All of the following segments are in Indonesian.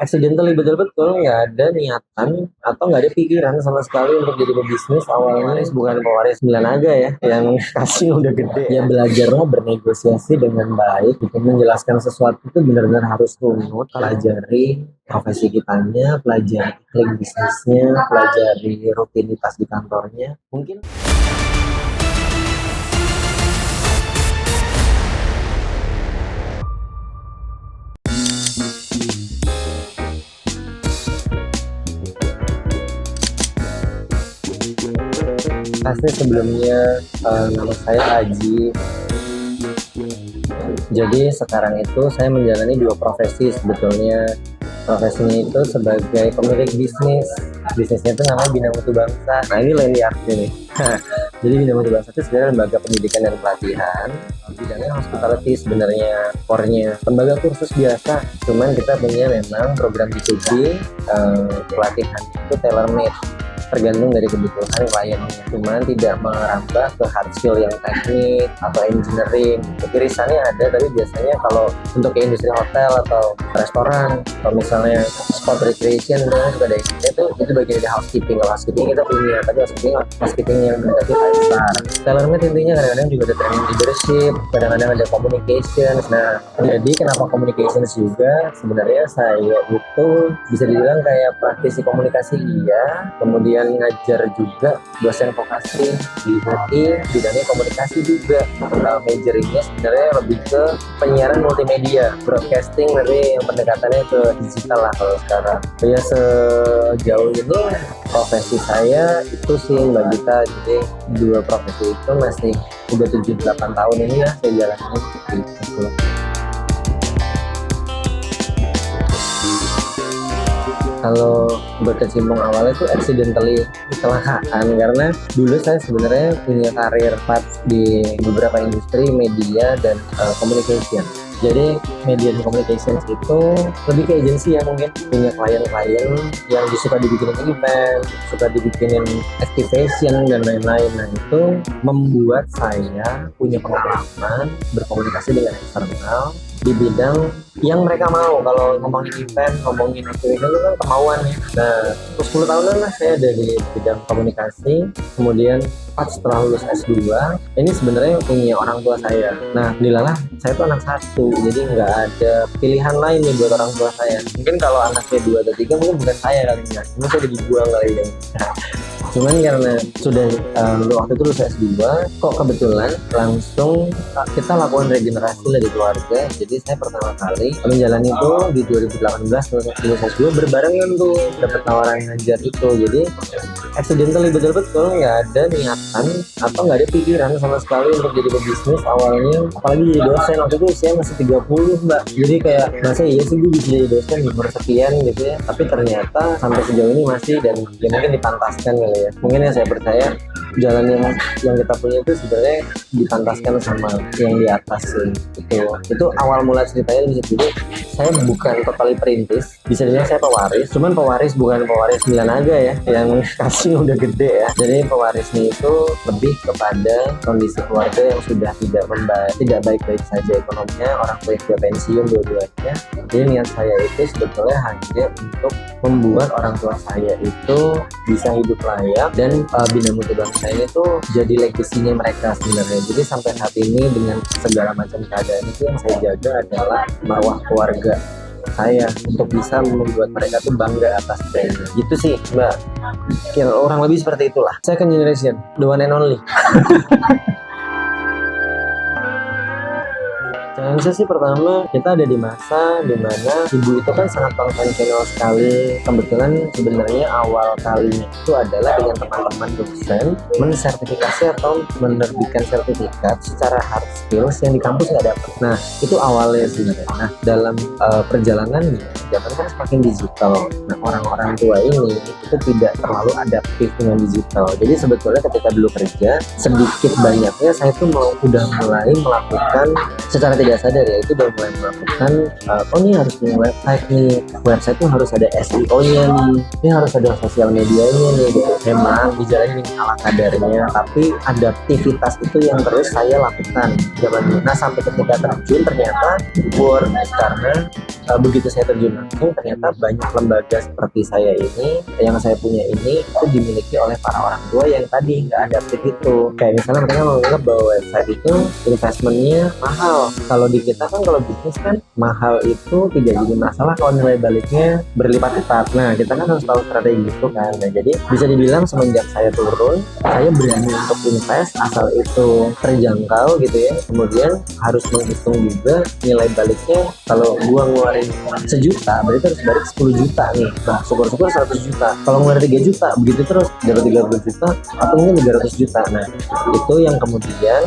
accidentally betul-betul nggak ada niatan atau nggak ada pikiran sama sekali untuk jadi pebisnis. Awalnya bukan pewaris 9 naga ya yang kasih udah gede ya, belajarlah bernegosiasi dengan baik gitu. Menjelaskan sesuatu itu benar-benar harus runut, pelajari profesi kitanya, pelajari iklim bisnisnya, pelajari rutinitas di kantornya. Mungkin pasti sebelumnya nama saya Aji. Jadi sekarang itu saya menjalani dua profesi sebetulnya. Profesinya itu sebagai pemilik bisnis. Bisnisnya itu namanya Bina Mutu Bangsa. Nah ini lain di aku nih. Jadi Bina Mutu Bangsa itu sebenarnya lembaga pendidikan dan pelatihan. Bidangnya hospitality sebenarnya, core-nya. Lembaga kursus biasa. Cuman kita punya memang program B2B, pelatihan itu tailor-made. Tergantung dari kebutuhan kliennya, cuman tidak merambah ke hard skill yang teknik atau engineering. Irisannya ada, tapi biasanya kalau untuk ke industri hotel atau restoran, atau misalnya sport recreation juga ada itu bagian dari housekeeping. Kalau housekeeping kita punya, tapi housekeeping yang mendekati 5 star. Tailor-made intinya kadang-kadang juga ada training leadership, kadang-kadang ada communication. Nah, jadi kenapa communications juga? Sebenarnya saya itu bisa dibilang kayak praktisi komunikasi iya, kemudian ngajar juga, dosen vokasi di UI, bidangnya komunikasi juga. Majoringnya sebenarnya lebih ke penyiaran multimedia, broadcasting, tapi yang pendekatannya ke digital lah kalau sekarang. Ya sejauh ini profesi saya itu sih Mbak Gita, jadi dua profesi itu masih udah 7-8 tahun ini ya saya jalanin gitu. Kalau berkecimpung awalnya itu accidentally, kecelakaan, karena dulu saya sebenarnya punya karir di beberapa industri media dan communication. Jadi media dan communications itu lebih ke agensi ya, mungkin punya klien-klien yang suka dibikinin event, suka dibikinin activation dan lain-lain. Nah itu membuat saya punya pengalaman berkomunikasi dengan eksternal di bidang yang mereka mau. Kalau ngomongin event, ngomongin activation itu kan kemauan ya. Nah 10 tahunan lah saya ada di bidang komunikasi. Kemudian setelah lulus S2, ini sebenarnya punya orang tua saya. Nah, dilalah saya tuh anak satu, jadi nggak ada pilihan lain nih buat orang tua saya. Mungkin kalau anaknya 2 atau 3 mungkin bukan saya kali ya, mungkin saya udah dibuang kali ya. Cuman karena sudah waktu itu lulus S2, kok kebetulan langsung kita lakukan regenerasi dari keluarga. Jadi saya pertama kali menjalani itu di 2018 lulus S2 berbarengan tuh dapat tawaran ngajar itu. Jadi accidentally betul-betul nggak ada niatan atau nggak ada pikiran sama sekali untuk jadi pebisnis awalnya. Apalagi jadi dosen, waktu itu usia masih 30 Mbak. Jadi kayak masa iya sih gue bisa jadi dosen di umur sekian gitu ya. Tapi ternyata sampai sejauh ini masih, dan ya mungkin dipantaskan kali ya. Mungkin ya saya percaya jalan yang kita punya itu sebenarnya dipantaskan sama yang di atas sih. Itu awal mula ceritanya di situ. Saya bukan totally perintis, bisa dibilang saya pewaris. Cuman pewaris bukan pewaris 9 naga ya yang kasih udah gede ya. Jadi pewarisnya itu lebih kepada kondisi keluarga yang sudah tidak baik-baik saja ekonominya, orang tua yang sudah pensiun dua-duanya. Jadi niat saya itu sebetulnya hanya untuk membuat orang tua saya itu bisa hidup layak, dan Bina Mutu Bangsa ini tuh jadi legasinya mereka sebenarnya. Jadi sampai saat ini dengan segala macam keadaan itu yang saya jaga adalah marwah keluarga saya, untuk bisa membuat mereka tuh bangga atas brandnya. Gitu sih Mbak, kira orang lebih seperti itulah. Second generation, the one and only. Challenge sih pertama, kita ada di masa dimana ibu itu kan sangat konvensional sekali. Kebetulan sebenarnya awal kalinya itu adalah dengan teman-teman dosen mensertifikasi atau menerbitkan sertifikat secara hard skills yang di kampus nggak dapat. Nah itu awalnya sebenarnya. Nah dalam perjalanannya zaman kan semakin digital. Nah orang-orang tua ini itu tidak terlalu adaptif dengan digital. Jadi sebetulnya ketika dulu kerja, sedikit banyaknya saya tuh udah mulai melakukan secara tidak sadar ya, itu udah mulai melakukan oh ini harus punya website nih, website tuh harus ada SEO-nya nih, ini harus ada sosial medianya nih gitu. Memang dijalani dengan ala kadarnya, tapi adaptivitas itu yang terus saya lakukan zaman dulu. Nah sampai ketika terjun ternyata work, karena begitu saya terjun langsung ternyata banyak lembaga seperti saya ini, yang saya punya ini itu dimiliki oleh para orang tua yang tadi nggak adaptif itu. Kayak misalnya mereka menganggap bahwa website itu investmentnya mahal. Kalau di kita kan kalau bisnis kan mahal itu tidak jadi masalah kalau nilai baliknya berlipat-lipat. Nah kita kan harus tahu strategi itu kan. Nah jadi bisa dibilang semenjak saya turun, saya berani untuk invest asal itu terjangkau gitu ya. Kemudian harus menghitung juga nilai baliknya. Kalau gua ngeluarin 1 juta berarti harus balik 10 juta nih. Nah syukur-syukur 100 juta. Kalau ngeluarin 3 juta begitu terus dapat 30 juta atau mungkin 300 juta. Nah itu yang kemudian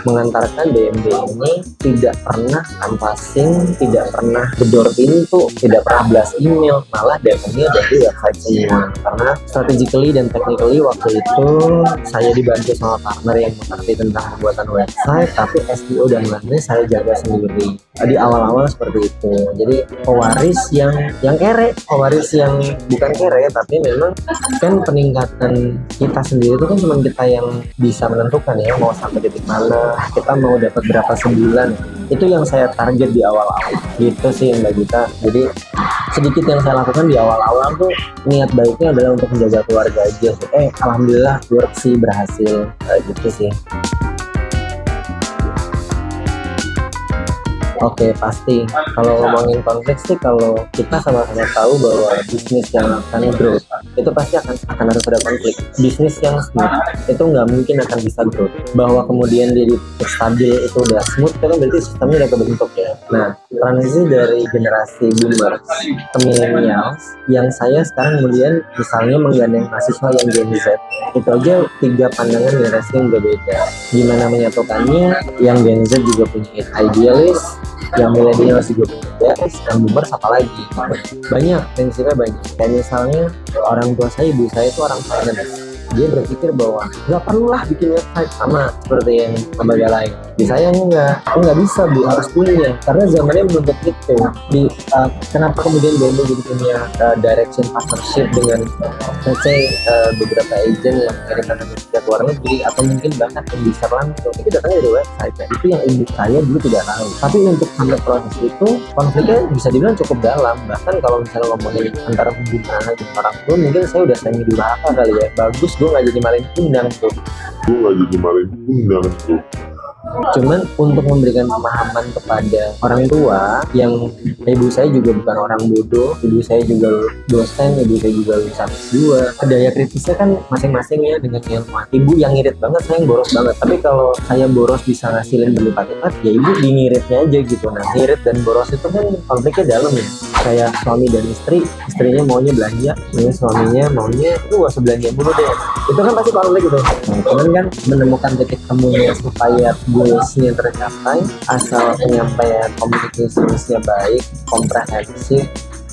mengantarkan BMB ini tidak pernah canvassing, tidak pernah gedor pintu, tidak pernah blast email, malah datangnya dari website semua. Karena strategically dan technically waktu itu saya dibantu sama partner yang mengerti tentang pembuatan website, tapi SEO dan lainnya saya jaga sendiri. Di awal-awal seperti itu. Jadi pewaris yang kere, pewaris yang bukan kere, tapi memang kan peningkatan kita sendiri itu kan cuma kita yang bisa menentukan ya mau sampai titik mana, kita mau dapat berapa sebulan. Itu yang saya target di awal-awal gitu sih Mbak Gita. Jadi sedikit yang saya lakukan di awal-awal tuh niat baiknya adalah untuk menjaga keluarga aja. Alhamdulillah work sih berhasil gitu sih. Oke, pasti. Kalau ngomongin konflik sih, kalau kita sama-sama tahu bahwa bisnis yang akan growth itu pasti akan harus ada konflik. Bisnis yang smooth itu nggak mungkin akan bisa growth. Bahwa kemudian dia stabil itu udah smooth, itu kan berarti sistemnya udah kebentuk ya. Nah, transisi dari generasi boomers ke millennials yang saya sekarang kemudian misalnya menggandeng mahasiswa yang Gen Z, itu aja 3 pandangan generasi yang berbeda. Gimana menyatukannya? Yang Gen Z juga punya idealis, yang milenial juga punya idealis, yang boomers apa lagi? Banyak, prinsipnya banyak. Kayak misalnya orang tua saya, ibu saya itu orang finance. Dia berpikir bahwa nggak perlulah bikin website sama seperti yang lembaga lain. Di saya enggak, aku nggak bisa Bu, harus punya karena zamannya menuntut itu. Kenapa kemudian BMB jadi punya direction partnership dengan let's say beberapa agent yang mengirimkan ke luar negeri atau mungkin bahkan bisa langsung itu datangnya dari website ya. Itu yang ibu saya dulu tidak tahu. Tapi untuk sampai proses itu konfliknya bisa dibilang cukup dalam. Bahkan kalau misalnya ngomongin antara hubungan dengan orang tua, mungkin saya udah semi durhaka kali ya. Bagus gue nggak jadi malin undang tuh. Cuman untuk memberikan pemahaman kepada orang tua yang ibu saya juga bukan orang bodoh, ibu saya juga dosen, ibu saya juga lulusan S2. Daya kritisnya kan masing-masing ya dengan ilmuwan. Ibu yang ngirit banget, saya yang boros banget. Tapi kalau saya boros bisa ngasilin berlipat-lipat, ya ibu di ngiritnya aja gitu. Nah, ngirit dan boros itu kan konfliknya dalam ya. Kayak suami dan istri, istrinya maunya belanja, suaminya maunya itu gak usah belanja mulu deh. Itu kan pasti konflik gitu. Nah, cuman kan menemukan titik temunya supaya goalsnya tercapai asal penyampaian komunikasinya baik, komprehensif,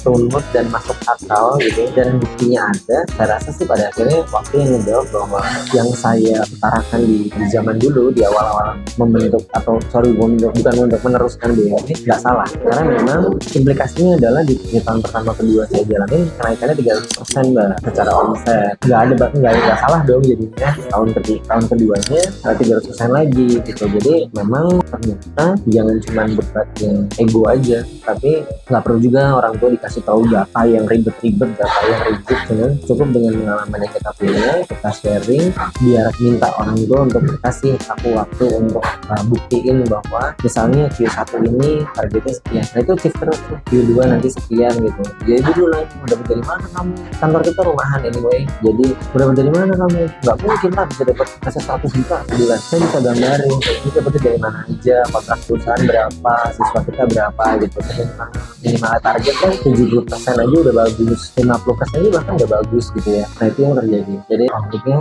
runut dan masuk akal gitu, dan buktinya ada. Saya rasa sih pada akhirnya waktu yang menjawab bahwa yang saya utarakan di zaman dulu di awal-awal membentuk atau bukan untuk meneruskan BMB nggak salah, karena memang implikasinya adalah di tahun pertama kedua saya jalanin kenaikannya 300% Mbak secara omset. Nggak salah dong jadinya tahun keduanya 300% lagi gitu. Jadi memang ternyata jangan cuma berbuat yang ego aja, tapi nggak perlu juga orang tua dikasih tahu data yang ribet-ribet, data yang rigid. Cukup dengan pengalaman yang kita punya, kita sharing, biar minta orang tua untuk kasih aku waktu untuk buktiin bahwa misalnya Q1 ini targetnya sekian, nah itu shift terus Q2 nanti sekian gitu. Jadi dulu lah, udah dari mana kamu, kantor kita rumahan anyway, jadi udah dari mana kamu, nggak mungkin lah bisa dapat kasih 100 juta bulan. Saya bisa gambarin ini dapetnya dari mana aja, kontrak perusahaan berapa, siswa kita berapa gitu. Minimal target kan 70% aja udah bagus, 50% aja bahkan udah bagus gitu ya. Nah itu yang terjadi. Jadi konfliknya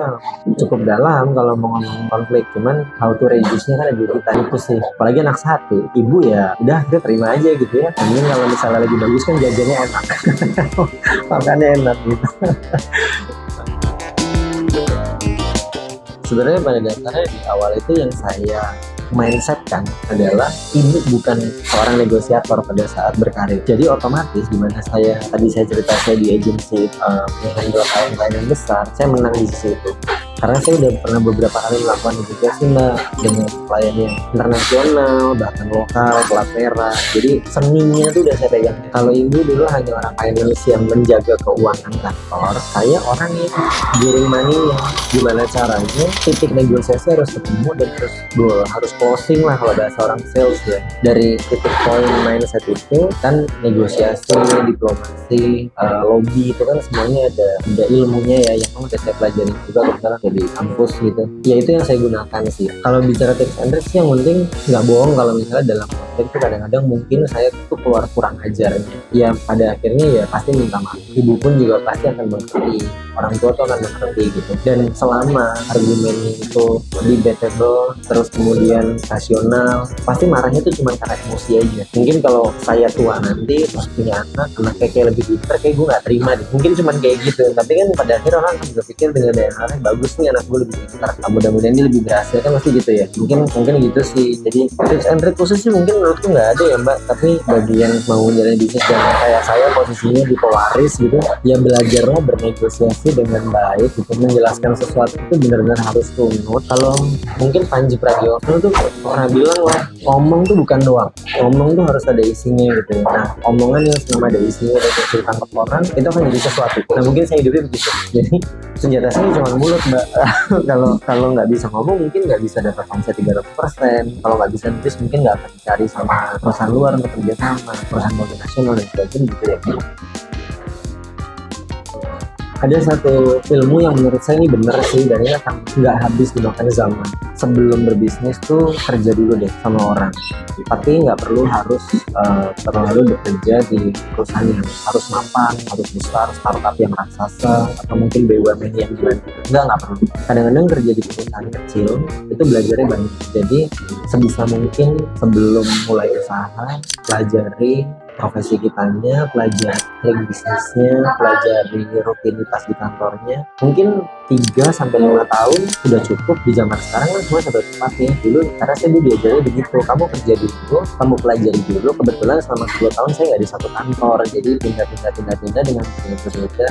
cukup dalam kalau mau ngomong konflik, cuman how to reduce-nya kan ada di kita itu sih. Apalagi anak satu, ibu ya udah kita terima aja gitu ya. Mungkin kalau misalnya lagi bagus kan jajannya enak, makannya enak gitu. Sebenarnya pada dasarnya di awal itu yang saya mindset kan adalah ini bukan seorang negosiator pada saat berkarir. Jadi otomatis dimana tadi saya cerita saya di agensi handle klien-klien yang besar, saya menang di sisi itu. Karena saya udah pernah beberapa kali melakukan negosiasi Mbak dengan klien yang internasional, bahkan lokal, kelas merah. Jadi seninya tuh udah saya pegang. Kalau Ibu dulu hanya orang finance yang menjaga keuangan kantor, saya orang yang giring money-nya. Gimana caranya titik negosiasi harus ketemu dan harus closing lah kalau bahasa orang sales ya. Dari titik poin mindset itu kan negosiasi, diplomasi, lobby itu kan semuanya ada ilmunya ya yang udah saya pelajari juga kebetulan di kampus gitu. Ya itu yang saya gunakan sih. Kalau bicara tips and tricks sih yang penting nggak bohong kalau misalnya dalam konflik itu kadang-kadang mungkin saya tuh keluar kurang ajarnya. Ya pada akhirnya ya pasti minta maaf. Ibu pun juga pasti akan mengerti. Orang tua tuh akan mengerti gitu. Dan selama argumennya itu debatable, terus kemudian rasional, pasti marahnya tuh cuma karena emosi aja. Mungkin kalau saya tua nanti terus punya anaknya kayak lebih pintar, kayak gue nggak terima deh. Mungkin cuma kayak gitu. Tapi kan pada akhirnya orang akan berpikir dengan daya tarik bagus nih anak gue lebih pintar, mudah-mudahan dia lebih berhasil kan pasti gitu ya. Mungkin gitu sih. Jadi tips and trick khusus sih mungkin menurutku nggak ada ya Mbak. Tapi bagi yang mau jalan bisnis dan kayak saya posisinya di pewaris gitu, ya belajarlah bernegosiasi dengan baik gitu. Menjelaskan sesuatu itu benar-benar harus runut. Kalau mungkin Panji Pragiwaksono tuh pernah bilang lah, ngomong tuh bukan doang, ngomong tuh harus ada isinya gitu ya. Nah omongan yang selama ada isinya dan cerita ke orang itu akan jadi sesuatu. Nah mungkin saya hidupnya begitu. Jadi senjata saya cuma mulut Mbak. kalau nggak bisa ngomong mungkin nggak bisa dapat omset 300%. Kalau nggak bisa nulis mungkin nggak akan dicari sama perusahaan luar untuk kerja sama, perusahaan multinasional dan sebagainya gitu ya. Ada satu ilmu yang menurut saya ini benar sih dan ini akan nggak habis dimakan zaman. Sebelum berbisnis tuh kerja dulu deh sama orang. Tapi nggak perlu harus terlalu bekerja di perusahaan yang harus mapan, harus besar, startup yang raksasa, atau mungkin BUMN yang gimana. Nggak perlu. Kadang-kadang kerja di perusahaan kecil itu belajarnya banyak. Jadi sebisa mungkin sebelum mulai usaha, pelajari profesi kitanya, pelajari bisnisnya, pelajari rutinitas di kantornya. Mungkin 3-5 tahun sudah cukup. Di zaman sekarang kan semua sampai cepat ya. Dulu karena saya dulu diajarin begitu, kamu kerja dulu, kamu pelajari dulu. Kebetulan selama 10 tahun saya nggak di satu kantor, jadi pindah-pindah dengan berbeda.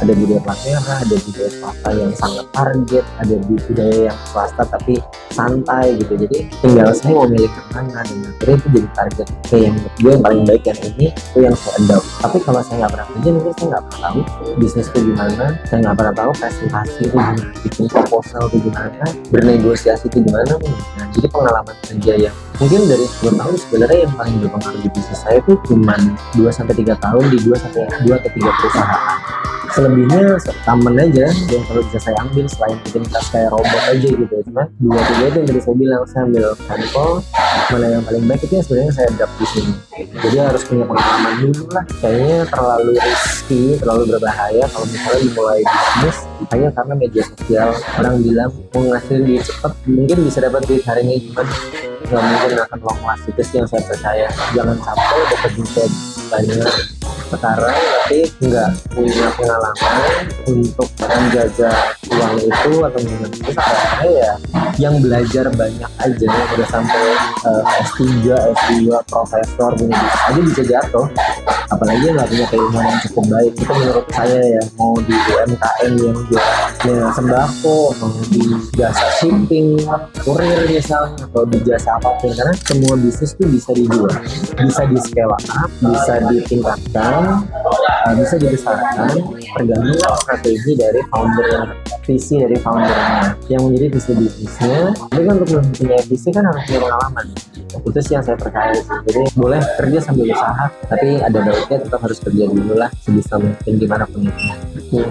Ada budaya plat merah, ada budaya swasta yang sangat target, ada budaya yang swasta tapi santai gitu. Jadi tinggal saya mau milih kemana dan akhirnya itu jadi target. Oke, yang menurut gue yang paling baik yang ini itu yang saya adopt. Tapi kalau saya nggak pernah kerja mungkin saya nggak pernah tahu bisnis itu gimana, saya nggak pernah tahu presentasi itu gimana, bikin proposal itu gimana, bernegosiasi itu gimana. Nah, jadi pengalaman kerja yang mungkin dari 10 tahun sebenarnya yang paling berpengaruh di bisnis saya itu cuma 2-3 tahun di 2-3 perusahaan. Selebihnya taman aja yang kalau bisa saya ambil selain rutinitas kayak robot aja gitu. Cuma 2-3 itu yang tadi saya bilang, saya ambil sampel mana yang paling baik itu yang sebenarnya saya adapt di sini. Jadi harus punya pengalaman dulu lah. Kayaknya terlalu risky, terlalu berbahaya kalau misalnya dimulai bisnis hanya karena media sosial. Orang bilang mau ngasilin duit cepat, mungkin bisa dapat duit hari ini, cuman nggak mungkin akan long last. Itu sih yang saya percaya. Jangan sampai dapat duit banyak sekarang tapi nggak punya pengalaman untuk menjaga uang itu atau gimana. Itu sebenarnya ya yang belajar banyak aja yang udah sampai S3, S2, profesor punya bisnis aja bisa jatuh, apalagi nggak punya keilmuan yang cukup baik. Itu menurut saya ya, mau di UMKM yang jualnya sembako, mau di jasa shipping, kurir misalnya, atau di jasa apapun, karena semua bisnis itu bisa dijual, bisa di scale up, bisa ditingkatkan, bisa dibesarkan, tergantung strategi dari foundernya, visi dari foundernya yang menjadi visi bisnisnya. Tapi kan untuk mempunyai visi kan harus punya pengalaman. Itu sih yang saya percaya sih. Jadi boleh kerja sambil usaha, tapi ada baiknya tetap harus kerja dulu lah sebisa mungkin gimana pun itu.